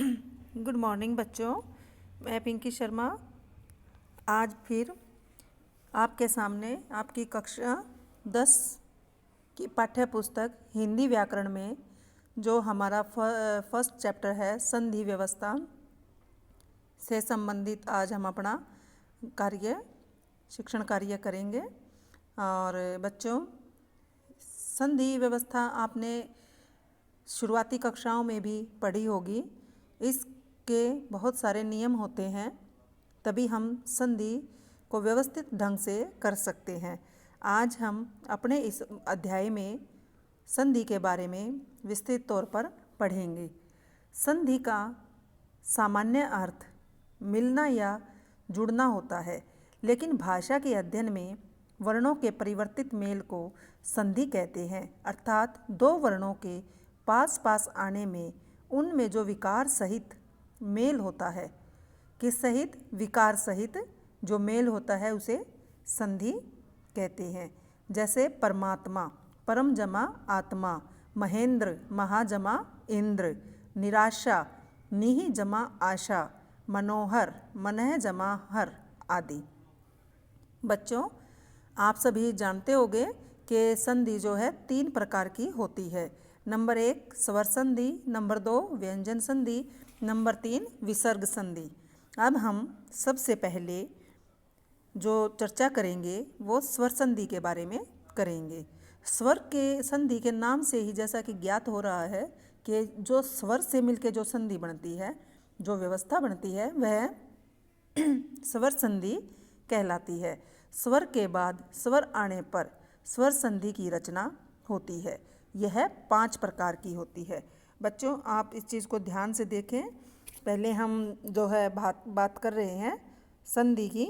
Good morning बच्चों। मैं पिंकी शर्मा आज फिर आपके सामने आपकी कक्षा 10 की पाठ्य पुस्तक हिंदी व्याकरण में जो हमारा फर्स्ट चैप्टर है संधि व्यवस्था से संबंधित आज हम अपना शिक्षण कार्य करेंगे। और बच्चों, संधि व्यवस्था आपने शुरुआती कक्षाओं में भी पढ़ी होगी। इसके बहुत सारे नियम होते हैं, तभी हम संधि को व्यवस्थित ढंग से कर सकते हैं। आज हम अपने इस अध्याय में संधि के बारे में विस्तृत तौर पर पढ़ेंगे। संधि का सामान्य अर्थ मिलना या जुड़ना होता है, लेकिन भाषा के अध्ययन में वर्णों के परिवर्तित मेल को संधि कहते हैं। अर्थात दो वर्णों के पास पास आने में उनमें जो विकार सहित मेल होता है, किस सहित, विकार सहित जो मेल होता है उसे संधि कहते हैं। जैसे परमात्मा, परम जमा आत्मा, महेंद्र, महा जमा इंद्र, निराशा, निहि जमा आशा, मनोहर, मनः जमा हर आदि। बच्चों, आप सभी जानते होंगे कि संधि जो है 3 प्रकार की होती है। नंबर 1 स्वर संधि, नंबर 2 व्यंजन संधि, नंबर 3 विसर्ग संधि। अब हम सबसे पहले जो चर्चा करेंगे वो स्वर संधि के बारे में करेंगे। स्वर के संधि के नाम से ही जैसा कि ज्ञात हो रहा है कि जो स्वर से मिलके जो संधि बनती है, जो व्यवस्था बनती है, वह स्वर संधि कहलाती है। स्वर के बाद स्वर आने पर स्वर संधि की रचना होती है। यह 5 प्रकार की होती है। बच्चों, आप इस चीज़ को ध्यान से देखें। पहले हम जो है बात कर रहे हैं संधि की,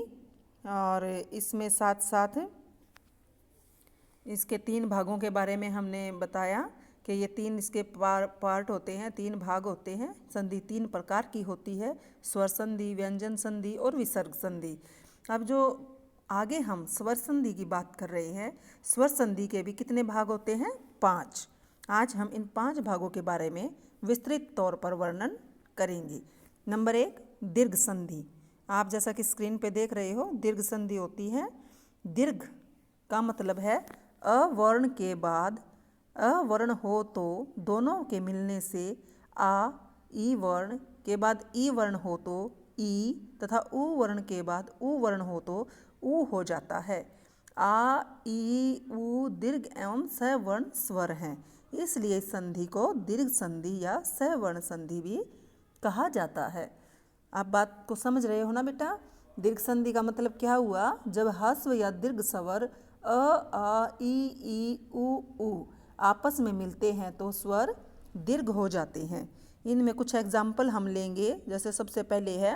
और इसमें साथ साथ इसके 3 भागों के बारे में हमने बताया कि ये 3 इसके पार्ट होते हैं, 3 भाग होते हैं। संधि 3 प्रकार की होती है, स्वर संधि, व्यंजन संधि और विसर्ग संधि। अब जो आगे हम स्वर संधि की बात कर रहे हैं, स्वर संधि के भी कितने भाग होते हैं? 5। आज हम इन 5 भागों के बारे में विस्तृत तौर पर वर्णन करेंगे। नंबर 1 दीर्घ संधि। आप जैसा कि स्क्रीन पे देख रहे हो, दीर्घ संधि होती है। दीर्घ का मतलब है अवर्ण के बाद अवर्ण हो तो दोनों के मिलने से आ, ई वर्ण के बाद ई वर्ण हो तो ई, तथा उ वर्ण के बाद उ वर्ण हो तो उ हो जाता है। आ, ई, उ दीर्घ एवं सवर्ण स्वर हैं, इसलिए इस संधि को दीर्घ संधि या सवर्ण संधि भी कहा जाता है। आप बात को समझ रहे हो ना बेटा? दीर्घ संधि का मतलब क्या हुआ? जब ह्रस्व या दीर्घ स्वर अ, आ, ई, उ आपस में मिलते हैं तो स्वर दीर्घ हो जाते हैं। इनमें कुछ एग्जाम्पल हम लेंगे। जैसे सबसे पहले है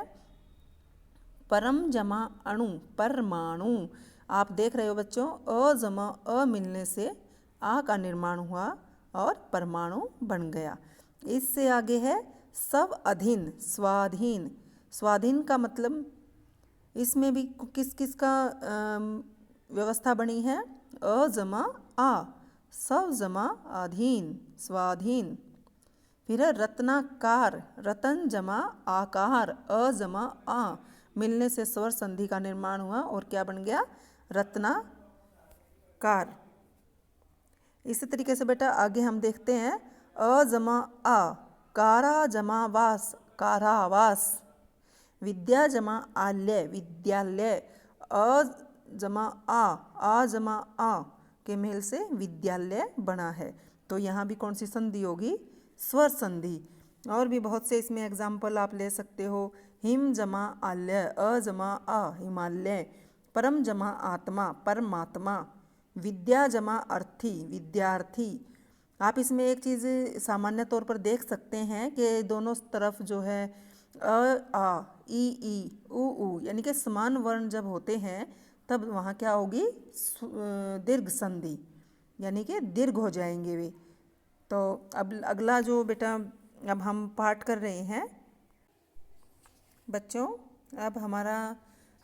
परम जमा अणु, परमाणु। आप देख रहे हो बच्चों, अ जमा अ मिलने से आ का निर्माण हुआ और परमाणु बन गया। इससे आगे है स्व अधीन, स्वाधीन। स्वाधीन का मतलब इसमें भी किस किस का व्यवस्था बनी है? अ जमा आ, स्व जमा अधीन, स्वाधीन। फिर है रत्नाकार, रतन जमा आकार, अ जमा आ मिलने से स्वर संधि का निर्माण हुआ और क्या बन गया? रत्नाकार। इसी तरीके से बेटा आगे हम देखते हैं अ जमा आ, कारा जमा वास, कारावास। विद्या जमा आल्य, विद्यालय। अ जमा आ जमा आ के मेल से विद्यालय बना है। तो यहाँ भी कौन सी संधि होगी? स्वर संधि। और भी बहुत से इसमें एग्जाम्पल आप ले सकते हो। हिम जमा आल्य, अ जमा आ, हिमालय। परम जमा आत्मा, परमात्मा। विद्या जमा अर्थी, विद्यार्थी। आप इसमें एक चीज़ सामान्य तौर पर देख सकते हैं कि दोनों तरफ जो है अ, आ, ई, उ यानी कि समान वर्ण जब होते हैं तब वहाँ क्या होगी? दीर्घ संधि, यानी कि दीर्घ हो जाएंगे वे। तो अब अगला जो बेटा अब हम पाठ कर रहे हैं बच्चों, अब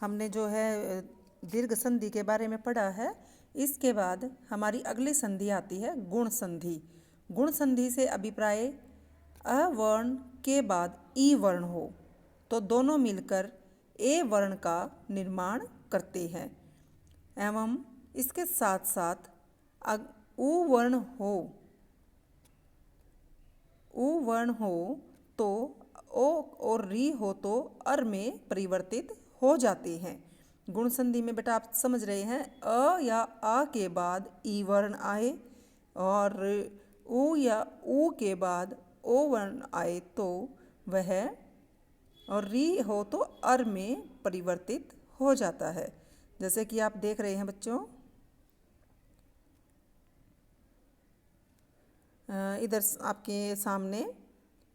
हमने जो है दीर्घ संधि के बारे में पढ़ा है। इसके बाद हमारी अगली संधि आती है गुण संधि। गुण संधि से अभिप्राय अ वर्ण के बाद ई वर्ण हो तो दोनों मिलकर ए वर्ण का निर्माण करते हैं। एवं इसके साथ साथ उ वर्ण हो तो ओ और री हो तो अर में परिवर्तित हो जाते हैं। गुण संधि में बेटा आप समझ रहे हैं, अ या आ के बाद ई वर्ण आए और उ या ऊ के बाद ओ वर्ण आए तो वह, और री हो तो अर में परिवर्तित हो जाता है। जैसे कि आप देख रहे हैं बच्चों, इधर आपके सामने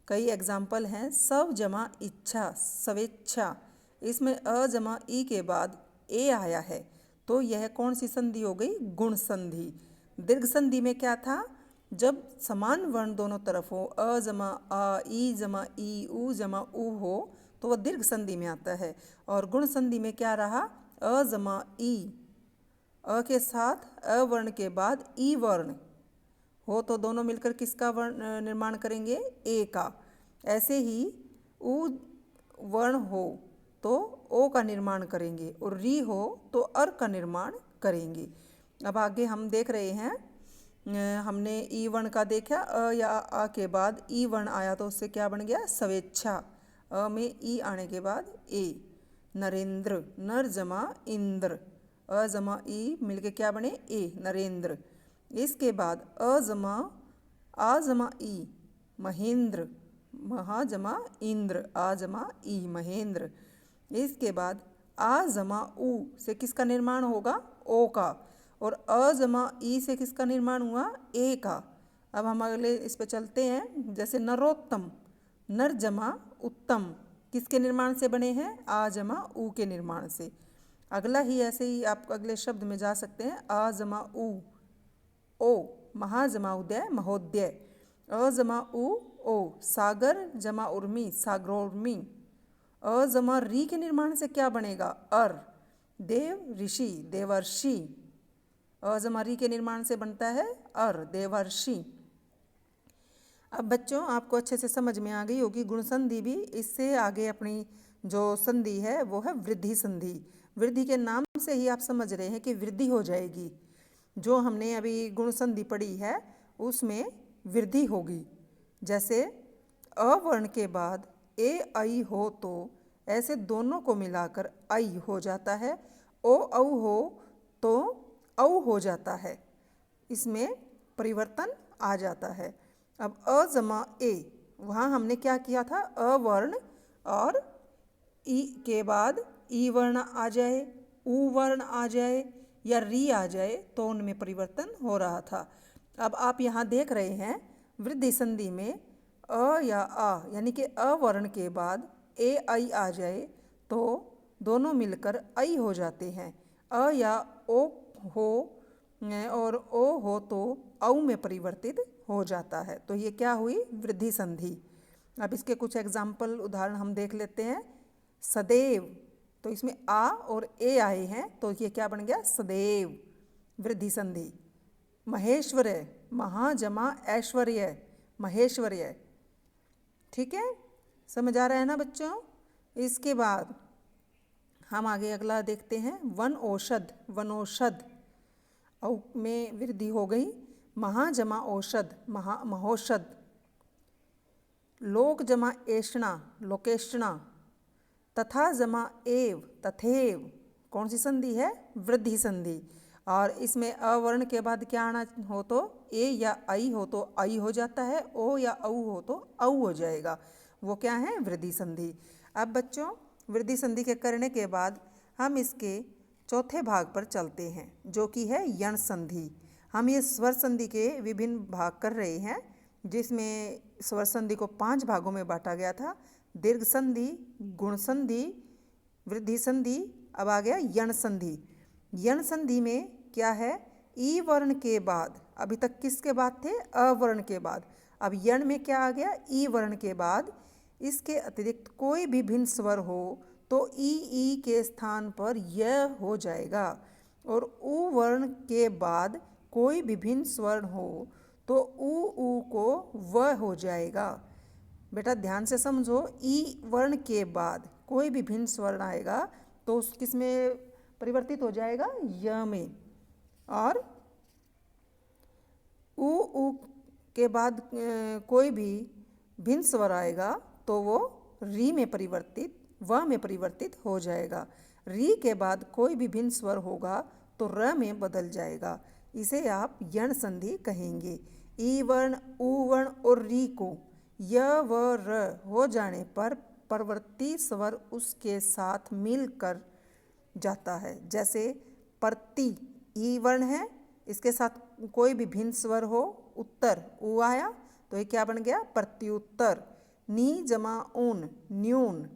कई एग्जाम्पल हैं। सव जमा इच्छा, स्वेच्छा, इसमें अ जमा ई के बाद ए आया है तो यह कौन सी संधि हो गई? गुण संधि। दीर्घ संधि में क्या था? जब समान वर्ण दोनों तरफ हो, अ जमा आ, ई जमा ई, उ जमा उ हो तो वह दीर्घ संधि में आता है। और गुण संधि में क्या रहा? अ जमा ई, अ के साथ अ वर्ण के बाद ई वर्ण हो तो दोनों मिलकर किसका वर्ण निर्माण करेंगे? ए का। ऐसे ही उ वर्ण हो तो ओ का निर्माण करेंगे और री हो तो अर का निर्माण करेंगे। अब आगे हम देख रहे हैं, हमने ई वर्ण का देखा, अ या आ के बाद ई वर्ण आया तो उससे क्या बन गया? स्वेच्छा। अ में ई आने के बाद ए। नरेंद्र, नर जमा इंद्र, अ जमा ई मिलके क्या बने? ए, नरेंद्र। इसके बाद अ जमा आ जमा ई, महेंद्र, महा जमा इंद्र, आ जमा ई, महेंद्र। इसके बाद आ जमा उ से किसका निर्माण होगा? ओ का। और अ जमा ई से किसका निर्माण हुआ? ए का। अब हम अगले इस पे चलते हैं। जैसे नरोत्तम, नर जमा उत्तम, किसके निर्माण से बने हैं? आ जमा उ के निर्माण से। अगला ही ऐसे ही आप अगले शब्द में जा सकते हैं। आ जमा उ, ओ, महा जमा उदय, महोदय। अ जमा उ, ओ, सागर जमा उर्मी, सागरोर्मी। अ जमा री के निर्माण से क्या बनेगा? अर, देव ऋषि, देवर्षि। अ जमा री के निर्माण से बनता है अर, देवर्षि। अब बच्चों आपको अच्छे से समझ में आ गई होगी गुण संधि भी। इससे आगे अपनी जो संधि है वो है वृद्धि संधि। वृद्धि के नाम से ही आप समझ रहे हैं कि वृद्धि हो जाएगी। जो हमने अभी गुण संधि पढ़ी है उसमें वृद्धि होगी। जैसे अ वर्ण के बाद ए आई हो तो ऐसे दोनों को मिलाकर आई हो जाता है। ओ औ हो तो औ हो जाता है, इसमें परिवर्तन आ जाता है। अब अ जमा ए, वहाँ हमने क्या किया था? अ वर्ण और ई के बाद ई वर्ण आ जाए, उ वर्ण आ जाए या री आ जाए तो उनमें परिवर्तन हो रहा था। अब आप यहाँ देख रहे हैं वृद्धि संधि में अ या आ यानी कि अ वर्ण के बाद ए आई आ जाए तो दोनों मिलकर आई हो जाते हैं। अ या ओ हो और ओ हो तो औ में परिवर्तित हो जाता है। तो ये क्या हुई? वृद्धि संधि। अब इसके कुछ एग्जाम्पल उदाहरण हम देख लेते हैं। सदैव, तो इसमें आ और ए आए हैं तो ये क्या बन गया? सदैव, वृद्धि संधि। महेश्वर्य, महा जमा ऐश्वर्य, महेश्वर्य। ठीक है, समझ आ रहा है ना बच्चों? इसके बाद हम आगे अगला देखते हैं। वन औषध, वनौषध, औ में वृद्धि हो गई। महा जमा औषध, महौषध। लोक जमा ऐषणा, लोकेष्णा। तथा जमा एव, तथेव। कौन सी संधि है? वृद्धि संधि। और इसमें अवर्ण के बाद क्या आना हो तो ए या आई हो तो आई हो जाता है, ओ या औ हो तो औ हो जाएगा। वो क्या है? वृद्धि संधि। अब बच्चों वृद्धि संधि के करने के बाद हम इसके चौथे भाग पर चलते हैं जो कि है यण संधि। हम ये स्वर संधि के विभिन्न भाग कर रहे हैं जिसमें स्वर संधि को 5 भागों में बांटा गया था। दीर्घ संधि, गुण संधि, वृद्धि संधि, अब आ गया यण संधि। यण संधि में क्या है? ई वर्ण के बाद, अभी तक किसके बाद थे? अ वर्ण के बाद। अब यण में क्या आ गया? ई वर्ण के बाद इसके अतिरिक्त कोई भी भिन्न स्वर हो तो ई के स्थान पर य हो जाएगा। और उ वर्ण के बाद कोई विभिन्न स्वर्ण हो तो उ को व हो जाएगा। बेटा ध्यान से समझो, ई वर्ण के बाद कोई भी भिन्न स्वर्ण आएगा तो किस में परिवर्तित हो जाएगा, य में। और उ के बाद कोई भी भिन्न स्वर आएगा तो वो री में परिवर्तित, व में परिवर्तित हो जाएगा। री के बाद कोई भी भिन्न स्वर होगा तो र में बदल जाएगा। इसे आप यण संधि कहेंगे। ई वर्ण, उ वर्ण और री को य व र हो जाने पर परवर्ती स्वर उसके साथ मिलकर जाता है। जैसे प्रति, ई वर्ण है, इसके साथ कोई भी भिन्न स्वर हो, उत्तर उ आया तो ये क्या बन गया, प्रत्युत्तर। नी जमा ऊन, न्यून,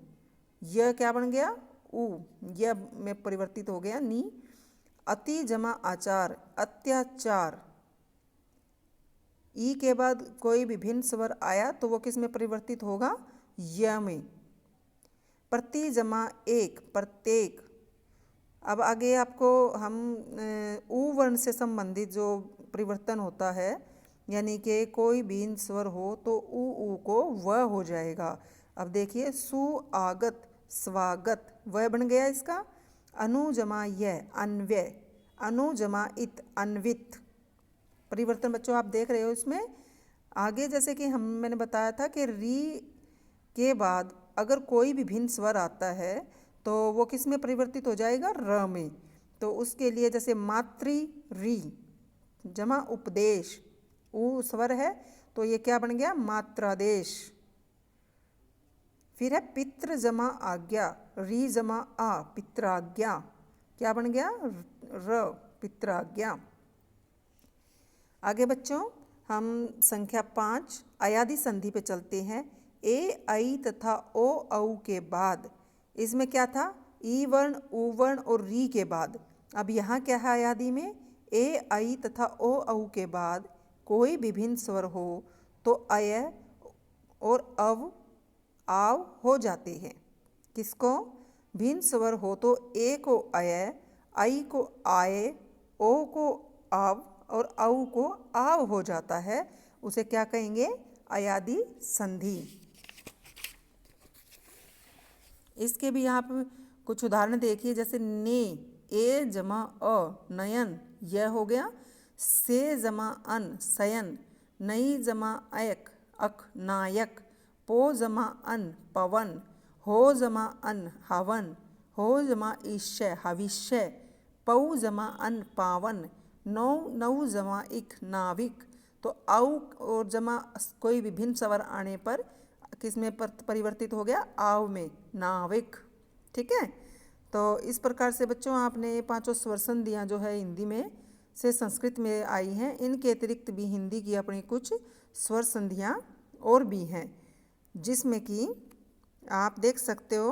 यह क्या बन गया, उ, यह में परिवर्तित हो गया नी। अति जमा आचार, अत्याचार। ई के बाद कोई भी भिन्न स्वर आया तो वो किस में परिवर्तित होगा, य में। प्रति जमा एक, प्रत्येक। अब आगे आपको हम उ वर्ण से संबंधित जो परिवर्तन होता है, यानी कि कोई भी स्वर हो तो उ को व हो जाएगा। अब देखिए, सुआगत, स्वागत, वह बन गया इसका। अनु जमा यह, अन्वय। अनु जमा इत, अन्वित। परिवर्तन बच्चों आप देख रहे हो इसमें। आगे जैसे कि मैंने बताया था कि री के बाद अगर कोई भी भिन्न स्वर आता है तो वो किस में परिवर्तित हो जाएगा, र में। तो उसके लिए जैसे मातृ री जमा उपदेश, उ स्वर है तो ये क्या बन गया, मात्रादेश। फिर है पितृ जमा आज्ञा, री जमा आ, पित्राज्ञा। क्या बन गया, र, पित्राज्ञा। आगे बच्चों हम संख्या 5 अयादि संधि पे चलते हैं। ए, आई तथा ओ, औ के बाद इसमें क्या था, ई वर्ण, उ वर्ण और री के बाद। अब यहाँ क्या है अयादि में, ए, आई तथा ओ, औ के बाद कोई विभिन्न स्वर हो तो अय और अव, आव हो जाते हैं। किसको, भिन्न स्वर हो तो ए को अय, आई को आए, ओ को आव और औ को आव हो जाता है। उसे क्या कहेंगे, अयादि संधि। इसके भी यहाँ पे कुछ उदाहरण देखिए, जैसे ने, ए जमा अ, नयन, यह हो गया। से जमा अन, सयन। नई जमा अयक, अक, नायक। पो जमा अन, पवन। हो जमा अन, हवन। हो जमा ईश्य, हविष्य। पौ जमा अन, पावन। नौ जमा इक, नाविक। तो औ और जमा कोई भी भिन्न स्वर आने पर किस में परिवर्तित हो गया, आव में, नाविक। ठीक है। तो इस प्रकार से बच्चों आपने ये 5 स्वर संधियाँ जो है हिंदी में से संस्कृत में आई हैं। इनके अतिरिक्त भी हिंदी की अपनी कुछ स्वर संधियाँ और भी हैं, जिसमें कि आप देख सकते हो